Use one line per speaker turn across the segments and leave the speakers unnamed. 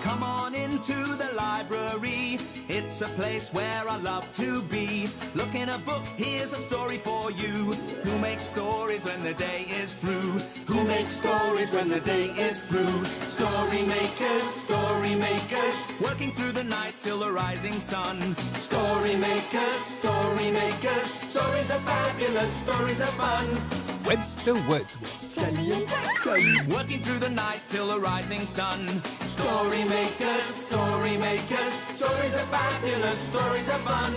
Come on into the library. It's a place where I love to be. Look in a book, here's a story for you. Who makes stories when the day is through? Who makes stories when the day is through? Story makers, working through the night till the rising sun. Story makers, stories are fabulous, stories are fun.
Webster Wordsworth.
Sally and Jackson.
Working through the night till the rising sun. Story makers, stories are fabulous, stories are fun.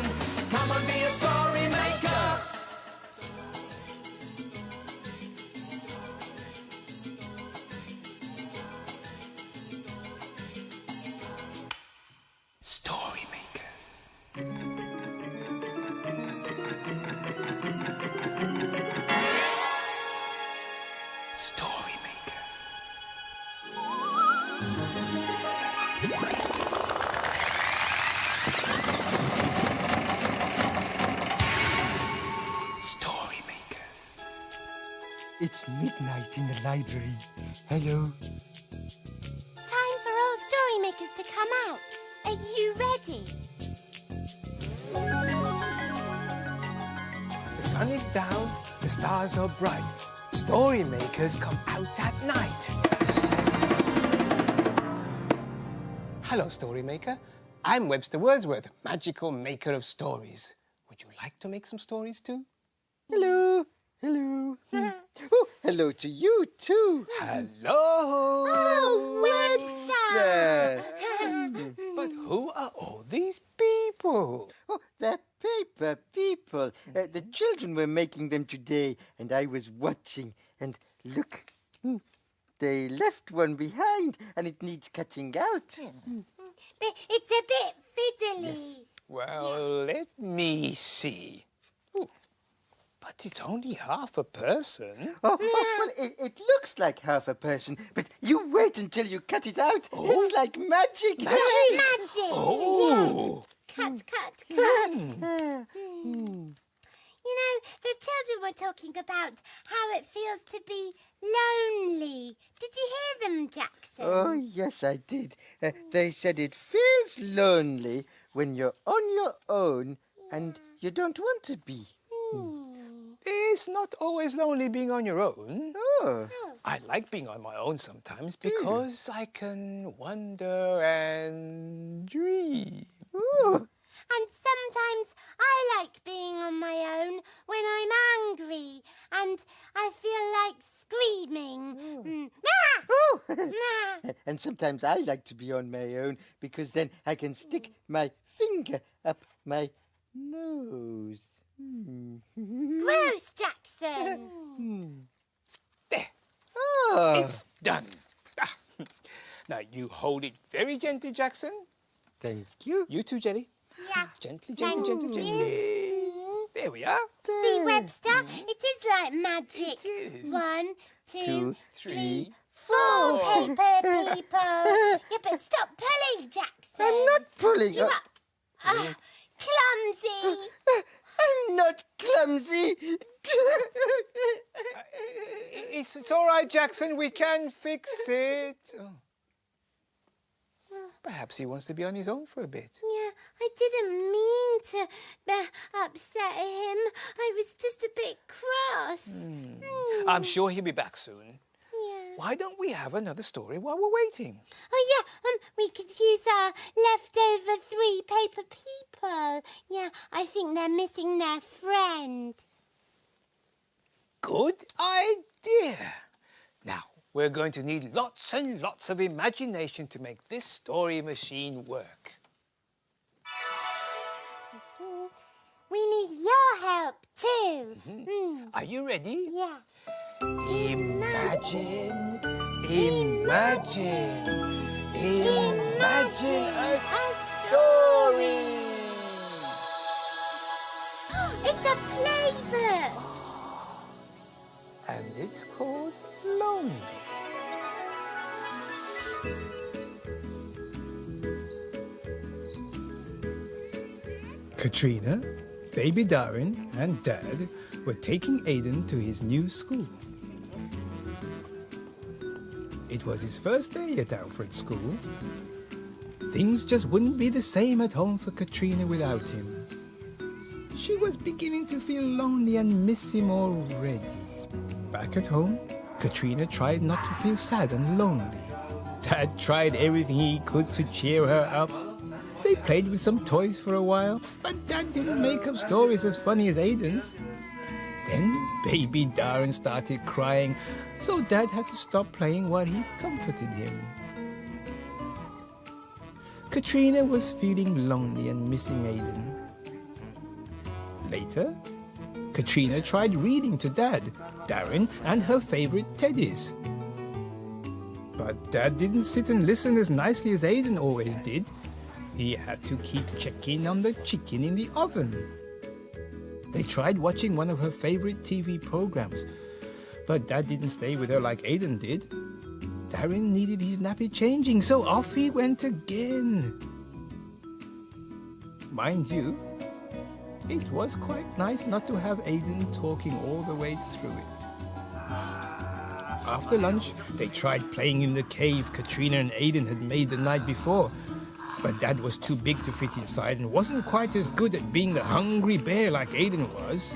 Come on, be a story maker.
Story makers. Story makers. Story makers.
It's midnight in the library. Hello.
Time for all story makers to come out. Are you ready?
The sun is down, the stars are bright. Story makers come out at night. Hello, story maker. I'm Webster Wordsworth, magical maker of stories. Would you like to make some stories too?
Hello. Hello. Oh, hello to you too.
Hello!
Webster!
But who are all these people?
Oh, they're paper people. The children were making them today, and I was watching. And look, they left one behind, and it needs cutting out.
But it's a bit fiddly.
Well, let me see. Ooh, but it's only half a person.
Oh, well, it looks like half a person, but you wait until you cut it out. It's like magic.
Magic!
Oh!
Cut. You know, the children were talking about how it feels to be lonely. Did you hear them, Jackson?
Oh, yes, I did. They said it feels lonely when you're on your own and you don't want to be.
It's not always lonely being on your own.
Oh.
I like being on my own sometimes because I can wonder and dream.
Oh.
And sometimes I like being on my own when I'm angry and I feel like screaming. Ah!
Oh.
Ah!
And sometimes I like to be on my own because then I can stick my finger up my nose.
Gross, Jackson!
There,
Oh.
it's done. Ah. Now you hold it very gently, Jackson.
Thank you.
You too, Jelly.
Yeah.
Gently,
Thank
gently, gently,
you.
gently. There we are.
See, Webster, it is like magic.
It is.
1, 2,
Two,
3, 4
four.
paper people. Yeah, but stop pulling, Jackson.
I'm not pulling.
You are clumsy.
I'm not clumsy.
It's all right, Jackson. We can fix it. Oh. Perhaps he wants to be on his own for a bit.
Yeah, I didn't mean to upset him. I was just a bit cross.
I'm sure he'll be back soon.
Yeah.
Why don't we have another story while we're waiting?
Oh, yeah, we could use our leftover 3 paper people. Yeah, I think they're missing their friend.
Good idea. Now, we're going to need lots and lots of imagination to make this story machine work.
We need your help, too.
Are you ready?
Yeah.
Imagine, imagine, imagine a story.
It's a playbook.
And it's called Lonely. Katrina, baby Darren, and Dad were taking Aiden to his new school. It was his first day at Alfred School. things just wouldn't be the same at home for Katrina without him. She was beginning to feel lonely and miss him already. Back at home, Katrina tried not to feel sad and lonely. Dad tried everything he could to cheer her up. They played with some toys for a while, but Dad didn't make up stories as funny as Aiden's. Then baby Darren started crying, so Dad had to stop playing while he comforted him. Katrina was feeling lonely and missing Aiden. Later, Katrina tried reading to Dad, Darren, and her favorite teddies. But Dad didn't sit and listen as nicely as Aiden always did. He had to keep checking on the chicken in the oven. They tried watching one of her favorite TV programs, but Dad didn't stay with her like Aiden did. Darren needed his nappy changing, so off he went again. Mind you, it was quite nice not to have Aiden talking all the way through it. After lunch, they tried playing in the cave Katrina and Aiden had made the night before, but Dad was too big to fit inside and wasn't quite as good at being the hungry bear like Aiden was.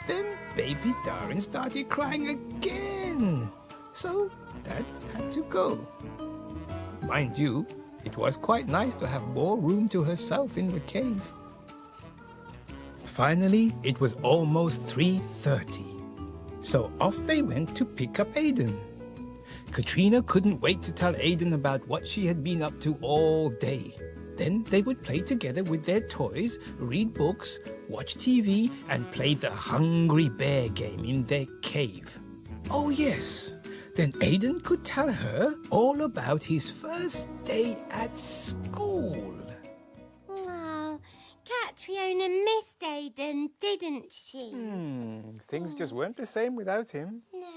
Then baby Darren started crying again, so Dad had to go. Mind you, it was quite nice to have more room to herself in the cave. Finally, it was almost 3:30, so off they went to pick up Aiden. Katrina couldn't wait to tell Aiden about what she had been up to all day. Then they would play together with their toys, read books, watch TV, and play the Hungry Bear game in their cave. Oh yes, then Aiden could tell her all about his first day at school.
Oh, Catriona missed Aiden, didn't she?
Things just weren't the same without him.
No.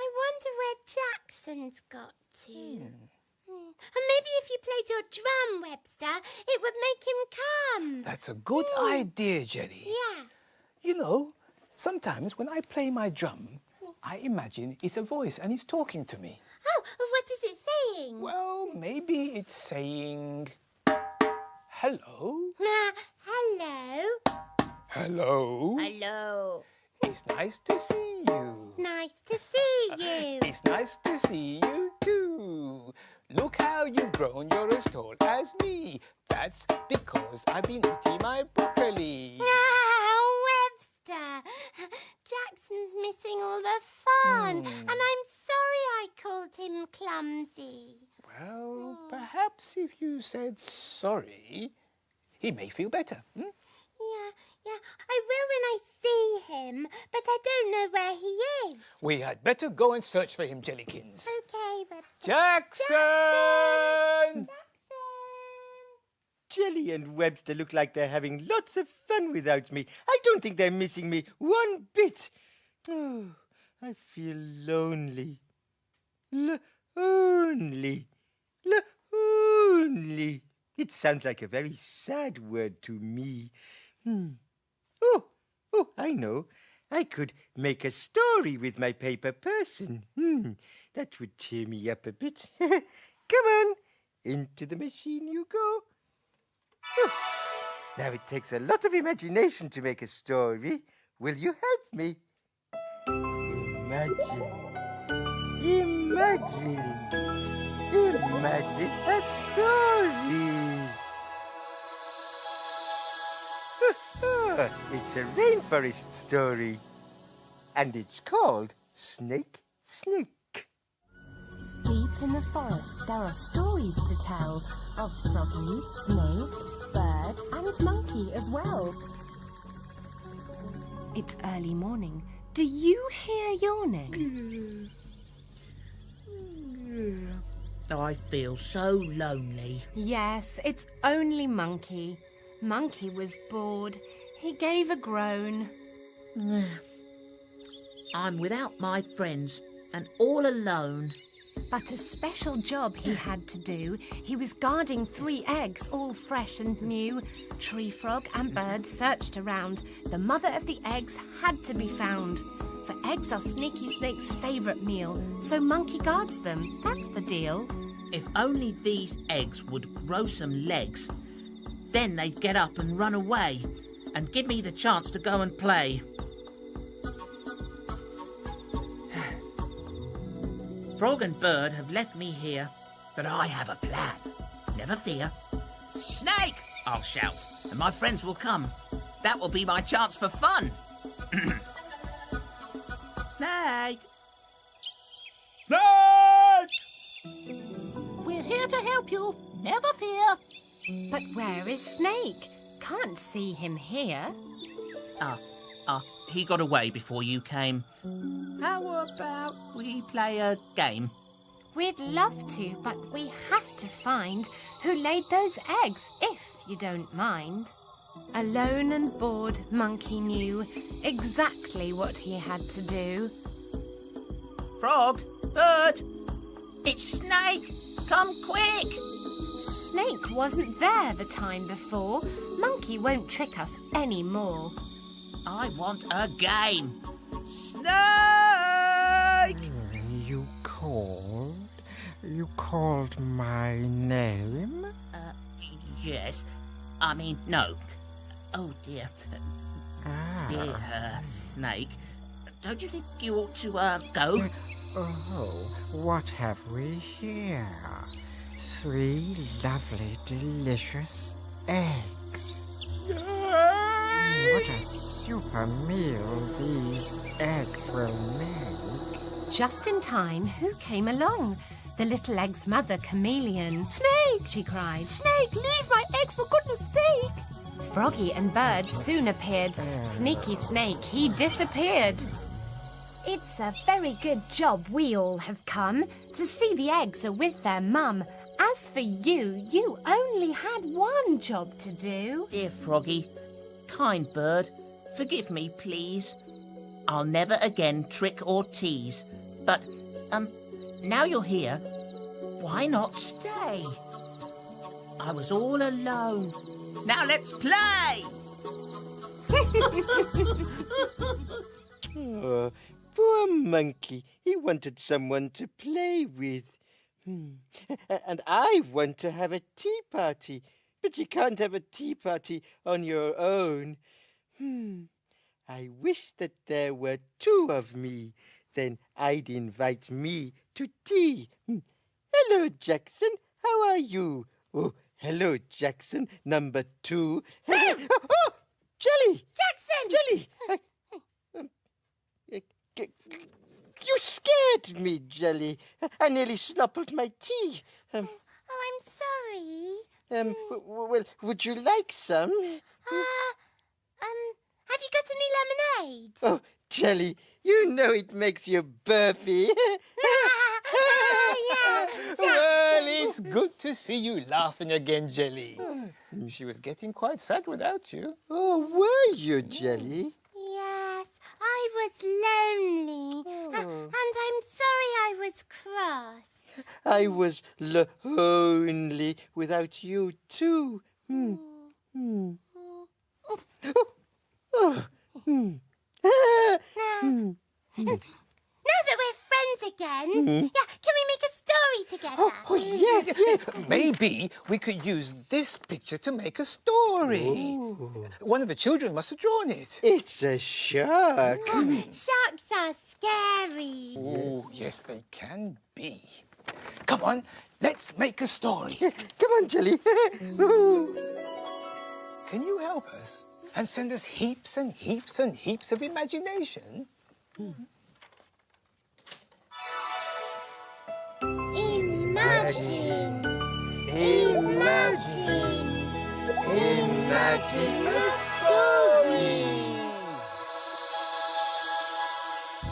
I wonder where Jackson's got to. And maybe if you played your drum, Webster, it would make him come.
That's a good idea, Jelly.
Yeah.
You know, sometimes when I play my drum, I imagine it's a voice and it's talking to me.
Oh, what is it saying?
Well, maybe it's saying, hello.
Hello.
Hello.
Hello.
It's nice to see you.
Nice to see you.
It's nice to see you too. Look how you've grown, you're as tall as me. That's because I've been eating my broccoli.
Oh, Webster. Jackson's missing all the fun. And I'm sorry I called him clumsy.
Well, perhaps if you said sorry, he may feel better.
Yeah, I will when I see him, but I don't know where he is.
We had better go and search for him, Jellykins.
Okay, Webster.
Jackson!
Jackson!
Jelly and Webster look like they're having lots of fun without me. I don't think they're missing me one bit. Oh, I feel lonely. Lonely. Lonely. It sounds like a very sad word to me. Oh, I know. I could make a story with my paper person. That would cheer me up a bit. Come on, into the machine you go. Now it takes a lot of imagination to make a story. Will you help me? Imagine a story. It's a rainforest story. And it's called Snake Snake.
Deep in the forest there are stories to tell of froggy, snake, bird and monkey as well. It's early morning. Do you hear yawning?
I feel so lonely.
Yes, it's only Monkey. Monkey was bored. He gave a groan.
I'm without my friends and all alone.
But a special job he had to do. He was guarding 3 eggs, all fresh and new. Tree frog and bird searched around. The mother of the eggs had to be found. For eggs are Sneaky Snake's favourite meal, so Monkey guards them. That's the deal.
If only these eggs would grow some legs, then they'd get up and run away and give me the chance to go and play. Frog and Bird have left me here, but I have a plan. Never fear. Snake! I'll shout, and my friends will come. That will be my chance for fun. Snake!
Snake!
We're here to help you. Never fear.
But where is Snake? Can't see him here.
He got away before you came. How about we play a game?
We'd love to, but we have to find who laid those eggs, if you don't mind. Alone and bored, Monkey knew exactly what he had to do.
Frog, Bird, it's Snake. Come quick.
Snake wasn't there the time before. Monkey won't trick us anymore.
I want a game. Snake!
You called my name?
Yes. I mean, no. Oh, dear. Dear Snake, don't you think you ought to, go?
Oh, what have we here? 3 lovely, delicious eggs. What a super meal these eggs will make.
Just in time, who came along? The little egg's mother, Chameleon. Snake! She cried. Snake, leave my eggs for goodness sake! Froggy and Bird soon appeared. Sneaky Snake, he disappeared. It's a very good job we all have come to see the eggs are with their mum. As for you, you only had one job to do.
Dear Froggy, kind bird, forgive me, please. I'll never again trick or tease. But, now you're here, why not stay? I was all alone. Now let's play!
Oh, poor monkey. He wanted someone to play with. And I want to have a tea party. But you can't have a tea party on your own. I wish that there were 2 of me. Then I'd invite me to tea. Hello, Jackson. How are you? Oh, hello, Jackson, number 2. Oh, Jelly!
Jackson!
Jelly! You scared me, Jelly. I nearly sloppled my tea.
I'm sorry.
Well, would you like some?
Have you got any lemonade?
Oh, Jelly, you know it makes you burpy.
Well, it's good to see you laughing again, Jelly. She was getting quite sad without you.
Oh, were you, Jelly?
Yes, I was lonely. And I'm sorry I was cross.
I was lonely without you, too.
Now that we're friends again, can we make a story together?
Oh, yes, yes.
Maybe we could use this picture to make a story. One of the children must have drawn it.
It's a shark.
Sharks are scary.
Oh, yes, they can be. Come on, let's make a story.
Come on, Jelly.
Can you help us and send us heaps and heaps and heaps of imagination?
Imagine.
Imagine a story.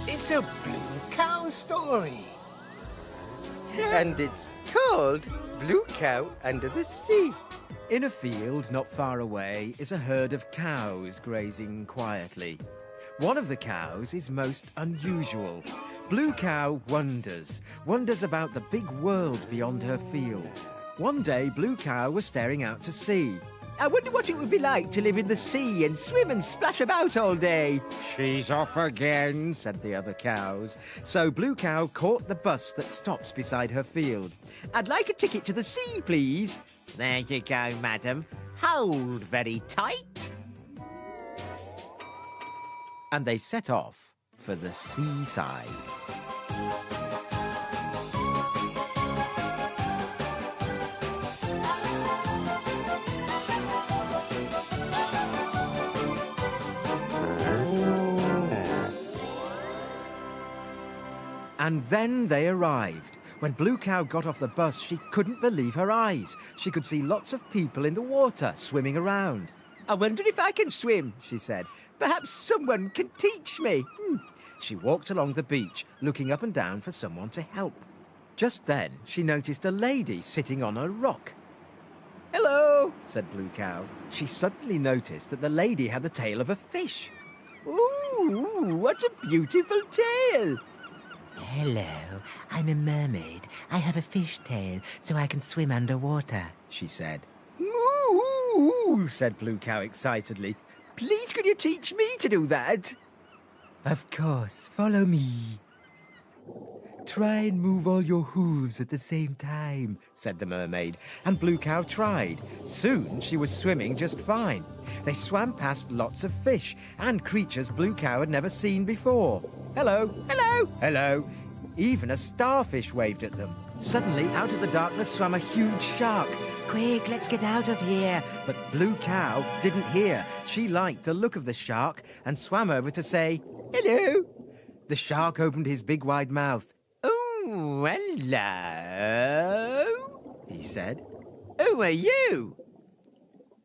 It's a blue cow story.
And it's called Blue Cow Under the Sea.
In a field not far away is a herd of cows grazing quietly. One of the cows is most unusual. Blue Cow wonders about the big world beyond her field. One day, Blue Cow was staring out to sea. I wonder what it would be like to live in the sea and swim and splash about all day. She's off again, said the other cows. So Blue Cow caught the bus that stops beside her field. I'd like a ticket to the sea, please. There you go, madam. Hold very tight. And they set off for the seaside. And then they arrived. When Blue Cow got off the bus, she couldn't believe her eyes. She could see lots of people in the water swimming around. I wonder if I can swim, she said. Perhaps someone can teach me. She walked along the beach, looking up and down for someone to help. Just then, she noticed a lady sitting on a rock. Hello, said Blue Cow. She suddenly noticed that the lady had the tail of a fish. Ooh, what a beautiful tail!
Hello, I'm a mermaid. I have a fish tail, so I can swim underwater,
she said. Moo, said Blue Cow excitedly. Please could you teach me to do that? Of course, follow me. Try and move all your hooves at the same time, said the mermaid, and Blue Cow tried. Soon she was swimming just fine. They swam past lots of fish and creatures Blue Cow had never seen before. Hello, hello, hello. Even a starfish waved at them. Suddenly, out of the darkness swam a huge shark. Quick, let's get out of here. But Blue Cow didn't hear. She liked the look of the shark and swam over to say, hello. The shark opened his big wide mouth. Oh, hello, he said. Who are you?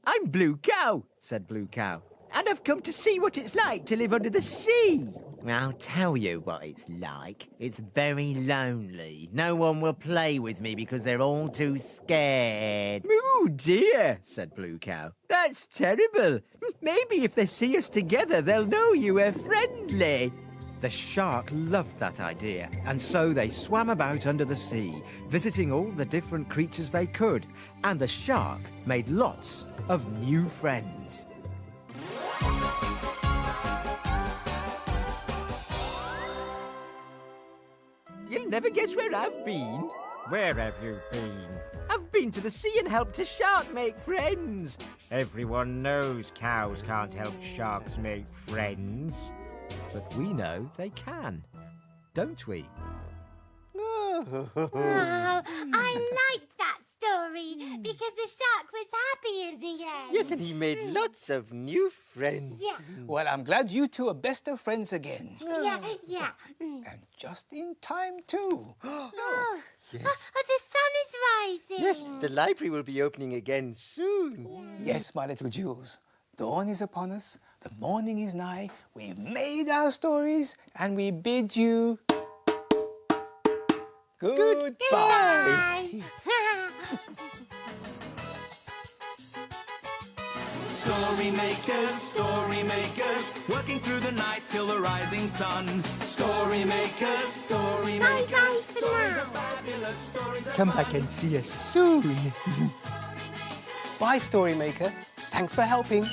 I'm Blue Cow, said Blue Cow, and I've come to see what it's like to live under the sea. I'll tell you what it's like. It's very lonely. No one will play with me because they're all too scared. Oh, dear, said Blue Cow. That's terrible. Maybe if they see us together, they'll know you are friendly. The shark loved that idea, and so they swam about under the sea, visiting all the different creatures they could, and the shark made lots of new friends. You'll never guess where I've been.
Where have you been?
I've been to the sea and helped a shark make friends.
Everyone knows cows can't help sharks make friends.
But we know they can, don't we?
Oh, I liked that story because the shark was happy in the end.
Yes, and he made lots of new friends.
Yeah.
Well, I'm glad you two are best of friends again.
Yeah.
And just in time, too.
Oh,
Yes.
the sun is rising.
Yes, the library will be opening again soon.
Yes, my little Jules. Dawn is upon us, the morning is nigh, we've made our stories, and we bid you goodbye.
Story makers, working through the night till the rising sun. Story makers,
Bye-bye for
stories
now.
are fabulous, stories are
Come back and see us soon.
Bye, Storymaker. Thanks for helping.